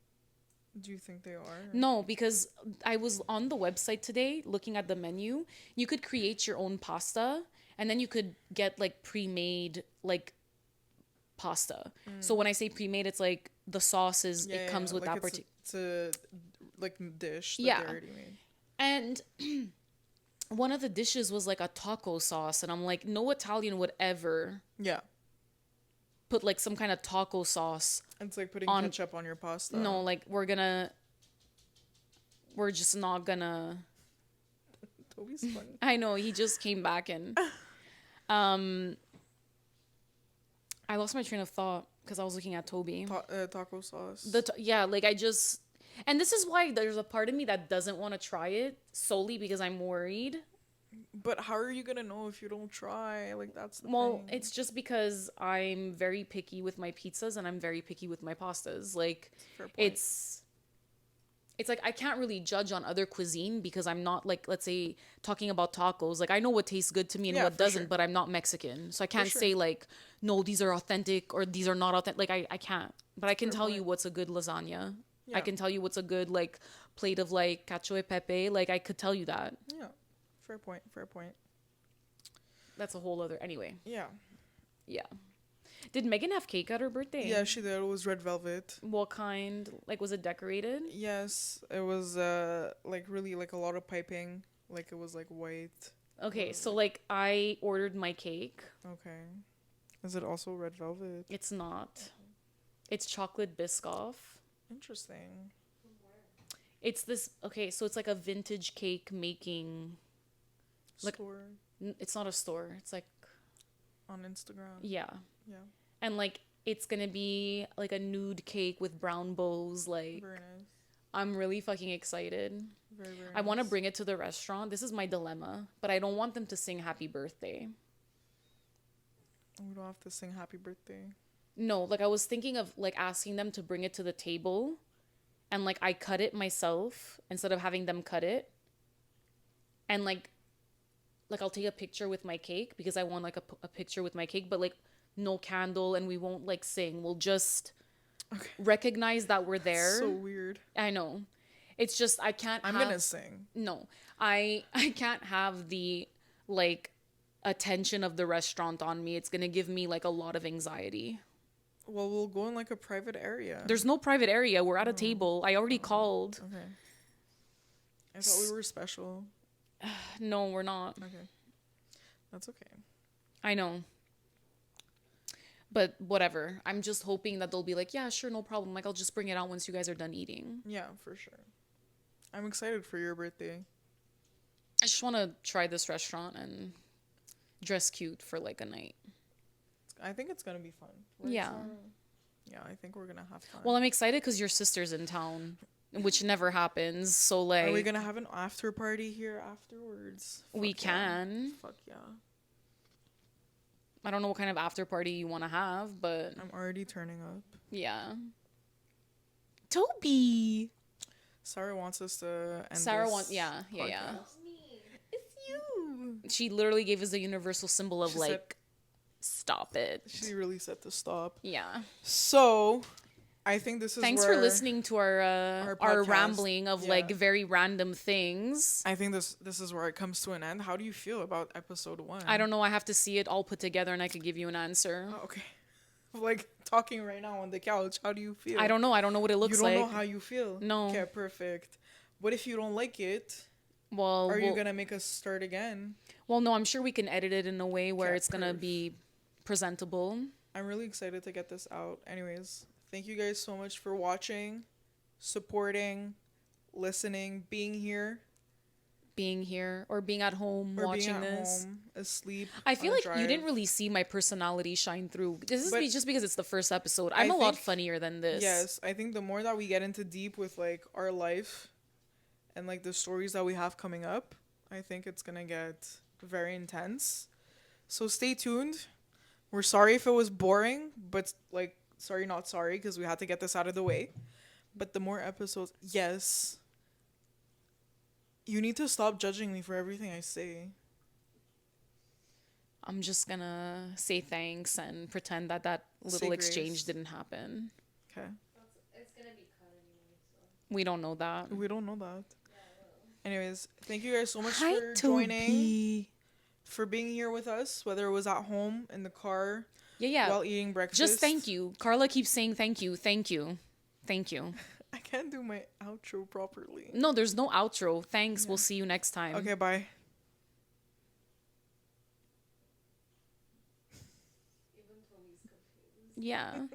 Do you think they are? No, because I was on the website today looking at the menu. You could create your own pasta, and then you could get like pre-made like pasta. So when I say pre-made, it's like the sauce is it comes with like that particular. it's a like dish that Yeah. they already made. And one of the dishes was like a taco sauce, and I'm like, no Italian would ever Yeah, put like some kind of taco sauce. it's like putting On- ketchup on your pasta. No, like we're just not gonna. Toby's funny. I know, he just came back and I lost my train of thought because I was looking at Toby. Taco sauce. Yeah, like I just, and this is why there's a part of me that doesn't want to try it solely because I'm worried. But how are you gonna know if you don't try? Like that's the Well, thing. it's just because I'm very picky with my pizzas and I'm very picky with my pastas. Like Fair point. it's like I can't really judge on other cuisine because I'm not like, let's say, talking about tacos. Like I know what tastes good to me and Yeah, what for doesn't, sure. but I'm not Mexican. So I can't sure. say like, no, these are authentic or these are not authentic. Like I can't. But I can Fair tell you point. what's a good lasagna. Yeah. I can tell you what's a good like plate of like cacio e pepe. Like I could tell you that. Yeah. Fair point. Fair point. That's a whole other anyway. Yeah. Yeah. Did Megan have cake at her birthday? Yeah, she did. It was red velvet. What kind? Like, was it decorated? Yes, it was like really like a lot of piping. Like it was like white. Okay, so like I ordered my cake. Okay. Is it also red velvet? It's not. It's chocolate Biscoff. Interesting. It's this. Okay, so it's like a vintage cake making. Like- Store It's not a store. It's like on Instagram. yeah, Yeah. and like it's gonna be like a nude cake with brown bows. Like Very nice. I'm really fucking excited. Very, very I want to nice. bring it to the restaurant. This is my dilemma, but I don't want them to sing happy birthday. We don't have to sing happy birthday. No, like I was thinking of like asking them to bring it to the table and like I cut it myself instead of having them cut it. And like I'll take a picture with my cake because I want like a picture with my cake, but like no candle and we won't like sing. We'll just Okay. recognize that we're there. So weird. I know. It's just I can't I'm have gonna sing. no. I can't have the like attention of the restaurant on me. It's going to give me like a lot of anxiety. Well, we'll go in like a private area. There's no private area. We're at a table. I already called. Okay. I thought we were special. No, we're not. Okay. That's okay. I know. But whatever. I'm just hoping that they'll be like, yeah, sure, no problem. Like, I'll just bring it out once you guys are done eating. Yeah, for sure. I'm excited for your birthday. I just want to try this restaurant and dress cute for like a night. I think it's gonna be fun. Yeah. Sarah? Yeah, I think we're gonna have fun. Well, I'm excited because your sister's in town, which never happens. So, like, are we gonna have an after party here afterwards? we Fuck yeah. can. Fuck yeah. I don't know what kind of after party you want to have, but I'm already turning up. yeah. Toby. Sarah wants us to end Sarah this wants, yeah. podcast. Me. It's you. She literally gave us the universal symbol of She like, said- stop it. She really said to stop. Yeah. So, I think this is Thanks where for listening to our podcast, rambling of like yeah. very random things. I think this is where it comes to an end. How do you feel about episode 1? I don't know. I have to see it all put together and I could give you an answer. Oh, okay. Like talking right now on the couch. How do you feel? I don't know. I don't know what it looks You don't like. know how you feel. No. Okay, perfect. What if you don't like it? Well, Are you gonna make us start again? well, no. I'm sure we can edit it in a way where Okay, it's gonna perf. be presentable. I'm really excited to get this out. Anyways, thank you guys so much for watching, supporting, listening, being here, Being here or being at home or watching being at this. home, asleep. I feel on a like you didn't drive. really see my personality shine through. This is But just because it's the first episode. I I'm a lot think- funnier than this. Yes, I think the more that we get into deep with like our life and like the stories that we have coming up, I think it's gonna get very intense. So stay tuned. We're sorry if it was boring, but like sorry not sorry because we had to get this out of the way. But the more episodes, yes. You need to stop judging me for everything I say. I'm just gonna say thanks and pretend that that Say little exchange grace. didn't happen. Okay. It's gonna be cut anyway, so. We don't know that. We don't know that. Anyways, thank you guys so much Hi, for joining. Toby. for being here with us, whether it was at home, in the car, Yeah. while eating breakfast. Just thank you. Carla keeps saying thank you. Thank you. Thank you. I can't do my outro properly. No, there's no outro. Thanks. We'll see you next time. Okay, bye. Even Tony's confused. Yeah.